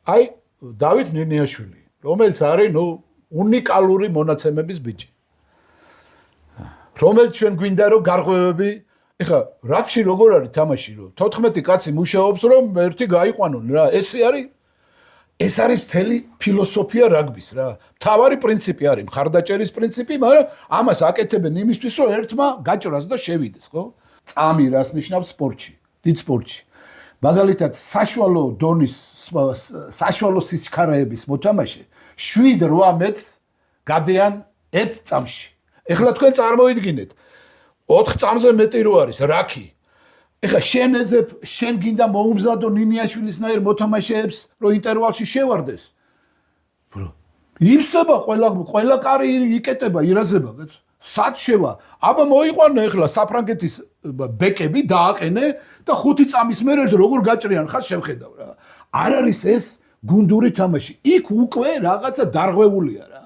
აი დავით ნინიაშვილი, რომელიც არის უნიკალური მონაცემების ბიჭი. რომელიც ჩვენ გვინდა რომ გარღვევები, ეხლა რაგბში როგორ არის თამაში, რომ 14 კაცი მუშაობს, რომ ერთი გაიყვანონ რა. ეს არის მთელი ფილოსოფია რაგბის რა. მთავარი პრინციპი არის მხარდაჭერის პრინციპი, მაგრამ ამას აკეთებენ იმისთვის, რომ ერთმა გაჭრას და შევიდეს, ხო? წამი რას ნიშნავს სპორტში, დიდ სპორტში. მაგალითად, საშუალო დონის, საშუალო სიჩქარეების მოთამაშე 7-8 მეტრს გადიან ერთ წამში. ეხლა თქვენ წარმოიდგინეთ, 4 წამზე მეტი რო არის რაქი. ეხლა შენ გინდა მოუმზადო ნინიაშვილისნაირ მოთამაშეებს, რომ ინტერვალში შევარდეს. ირსება ყველა კარი იკეტება, ირაზება, კაცო. სად შევა? აბა მოიყვანე ეხლა საფრანგეთის ბეკები დააყენე და 5 წამის მერე როგორ გაჭრიან ხარ შევხედავ რა. არ არის ეს გუნდური თამაში. იქ უკვე რაღაცა დარღვეულია რა.